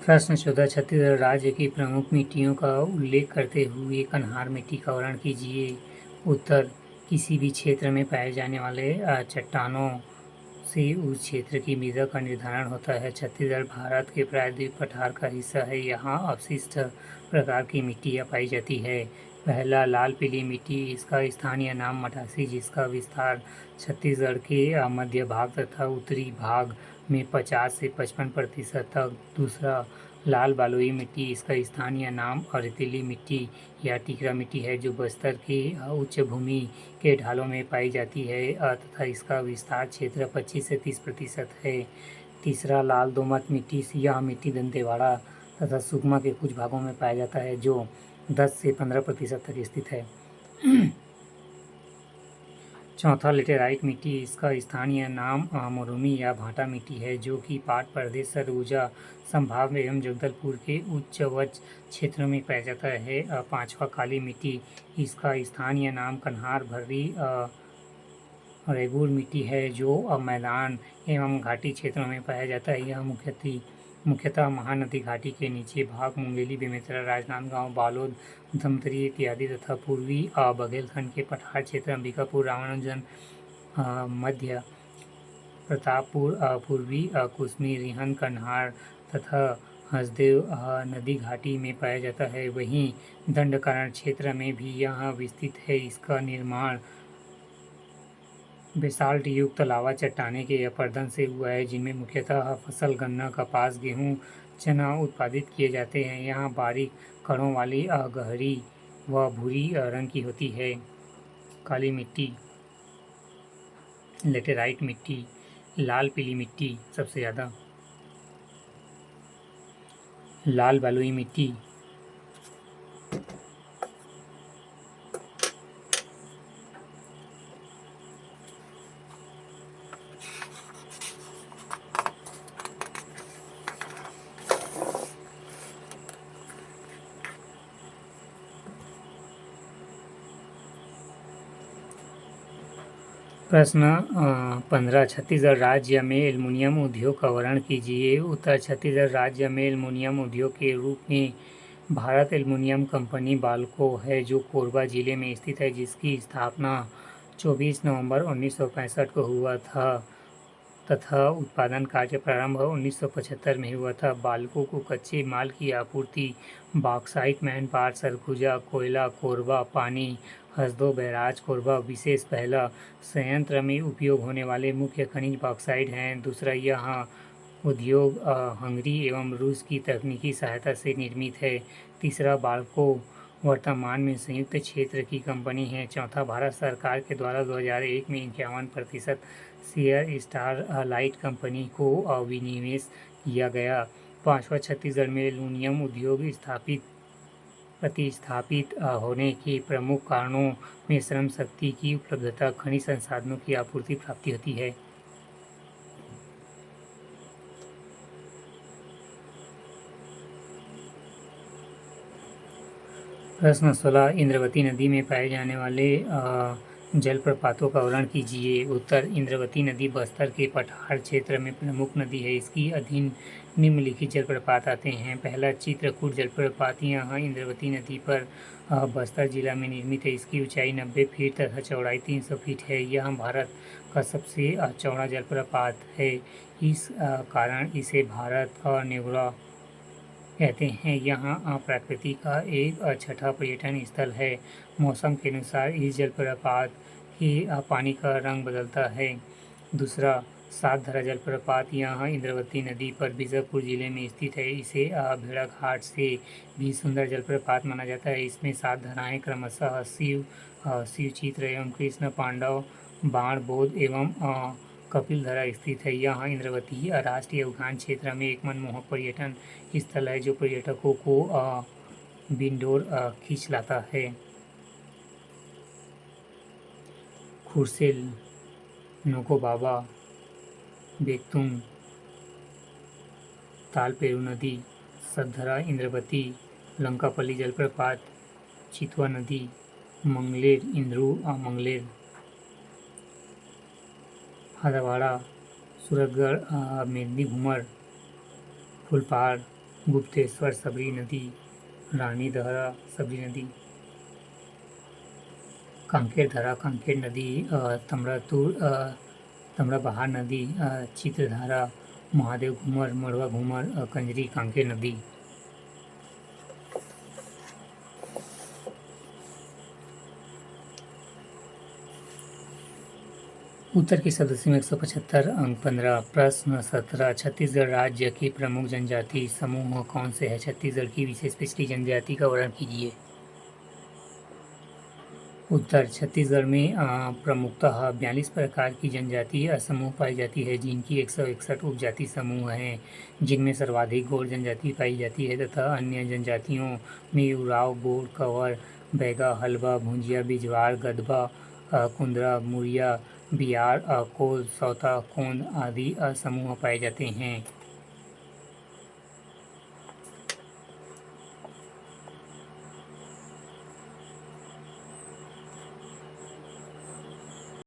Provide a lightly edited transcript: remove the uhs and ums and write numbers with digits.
प्रश्न 14 छत्तीसगढ़ राज्य की प्रमुख मिट्टियों का उल्लेख करते हुए कन्हार मिट्टी का वर्णन कीजिए। उत्तर, किसी भी क्षेत्र में पाए जाने वाले चट्टानों से उस क्षेत्र की मृदा का निर्धारण होता है। छत्तीसगढ़ भारत के प्रायद्वीप पठार का हिस्सा है। यहाँ अवशिष्ट प्रकार की मिट्टियाँ पाई जाती है। पहला, लाल पीली मिट्टी, इसका स्थानीय नाम मटासी, जिसका विस्तार छत्तीसगढ़ के मध्य भाग तथा उत्तरी भाग में 50 से 55% तक। दूसरा, लाल बलुई मिट्टी, इसका स्थानीय नाम रेतीली मिट्टी या टिकरा मिट्टी है, जो बस्तर के उच्च भूमि के ढालों में पाई जाती है तथा इसका विस्तार क्षेत्र 25 से 30% है। तीसरा, लाल दोमट मिट्टी, यह मिट्टी दंतेवाड़ा तथा सुकमा के कुछ भागों में पाया जाता है, जो 10 से 15% तक स्थित है। चौथा, लेटेराइट मिट्टी, इसका स्थानीय नाम मरुमी या भाटा मिट्टी है, जो कि पाट प्रदेश, सरगुजा संभाग एवं जगदलपुर के उच्चवच क्षेत्रों में पाया जाता है। पांचवा, काली मिट्टी, इसका स्थानीय नाम कन्हार भर्री रेगुर मिट्टी है, जो मैदान एवं घाटी क्षेत्रों में पाया जाता है। यह मुख्यतः महानदी घाटी के नीचे भाग, मुंगेली, बेमेतरा, राजनांदगांव, बालोद, धमतरी इत्यादि तथा पूर्वी बघेलखंड के पठार क्षेत्र, अंबिकापुर, रामानुजन, मध्य प्रतापपुर, पूर्वी कुसमी, रिहन, कन्हार तथा हसदेव नदी घाटी में पाया जाता है। वहीं दंडकारण्य क्षेत्र में भी यह विस्तृत है। इसका निर्माण बेसाल्ट युक्त लावा चट्टाने के अपरदन से हुआ है, जिनमें मुख्यतः फसल गन्ना, कपास, गेहूं, चना उत्पादित किए जाते हैं। यहाँ बारीक कणों वाली गहरी व भूरी रंग की होती है। काली मिट्टी, लेटेराइट मिट्टी, लाल पीली मिट्टी सबसे ज़्यादा, लाल बलुई मिट्टी, प्रश्न 15 छत्तीसगढ़ राज्य में एल्युमिनियम उद्योग का वर्णन कीजिए। उत्तर, छत्तीसगढ़ राज्य में एल्युमिनियम उद्योग के रूप में भारत एल्युमिनियम कंपनी बाल्को है, जो कोरबा जिले में स्थित है, जिसकी स्थापना 24 नवंबर 1965 को हुआ था तथा उत्पादन कार्य प्रारंभ 1975 में हुआ था। बाल्को को कच्चे माल की आपूर्ति बॉक्साइट, मैनपाट, सरगुजा, कोयला, कोरबा, पानी, हसदो, बैराज, कोरबा विशेष पहला संयंत्र में उपयोग होने वाले मुख्य खनिज बॉक्साइट हैं। दूसरा, यह उद्योग हंगरी एवं रूस की तकनीकी सहायता से निर्मित है। तीसरा, बाल्को वर्तमान में संयुक्त क्षेत्र की कंपनी है। चौथा, भारत सरकार के द्वारा 2001 में 51% शेयर स्टरलाइट कंपनी को विनिवेश किया गया। पांचवा, छत्तीसगढ़ में एल्युमिनियम उद्योग प्रतिस्थापित होने के प्रमुख कारणों में श्रम शक्ति की उपलब्धता, खनिज संसाधनों की आपूर्ति प्राप्ति होती है। प्रश्न 16 इंद्रावती नदी में पाए जाने वाले जलप्रपातों का वर्णन कीजिए। उत्तर, इंद्रावती नदी बस्तर के पठार क्षेत्र में प्रमुख नदी है। इसकी अधीन निम्नलिखित जलप्रपात आते हैं। पहला, चित्रकूट जलप्रपात, यह इंद्रावती नदी पर बस्तर जिला में निर्मित है। इसकी ऊंचाई 90 फीट तथा चौड़ाई 300 फीट है। यह भारत का सबसे चौड़ा जलप्रपात है। इस कारण इसे भारत का नेवरा कहते हैं। यहाँ प्रकृति का एक छठा पर्यटन स्थल है। मौसम के अनुसार इस जलप्रपात के पानी का रंग बदलता है। दूसरा, सातधरा जलप्रपात, यहाँ इंद्रावती नदी पर बीजापुर जिले में स्थित है। इसे भेड़ाघाट से भी सुंदर जलप्रपात माना जाता है। इसमें 7 धाराएं क्रमशः शिवचित्र एवं कृष्ण पांडव, बाण बोध एवं कपिलधरा स्थित है। यहाँ इंद्रावती राष्ट्रीय उद्यान क्षेत्र में एक मनमोहक पर्यटन स्थल है, जो पर्यटकों को बिंडोर खींच लाता है। खुरसेल, नोकोबाबा, बेक्तुम, तालपेरू नदी, सतधरा, इंद्रावती, लंकापल्ली जलप्रपात, चितवा नदी, मंगलेर, इंद्रू मंगलेर, हदवाड़ा, सूरतगढ़, मेदिनी घूमर, फुलपहाड़, गुप्तेश्वर सबरी नदी, रानी दहरा सबरी नदी, कांकेर धरा कांकेर नदी, तमड़ाबहार नदी, चित्रधारा, महादेव घूमर, मड़वा घूमर, कंजरी, कांकेर नदी। उत्तर के सदस्य में 175 अंक 15 प्रश्न 17 छत्तीसगढ़ राज्य के प्रमुख जनजाति समूह कौन से है? छत्तीसगढ़ की विशेष पिछड़ी जनजाति का वर्णन कीजिए। उत्तर छत्तीसगढ़ में प्रमुखतः 42 प्रकार की जनजाति समूह पाई जाती है, जिनकी 161 उपजाति समूह हैं, जिनमें सर्वाधिक गोंड जनजाति पाई जाती है तथा अन्य जनजातियों में उरांव, गोंड, कंवर, बैगा, हल्बा, भुंजिया, बिजवार, गदबा, कुंदरा, मुरिया, बियार, कोल, सौता, कोंद आदि समूह पाए जाते हैं।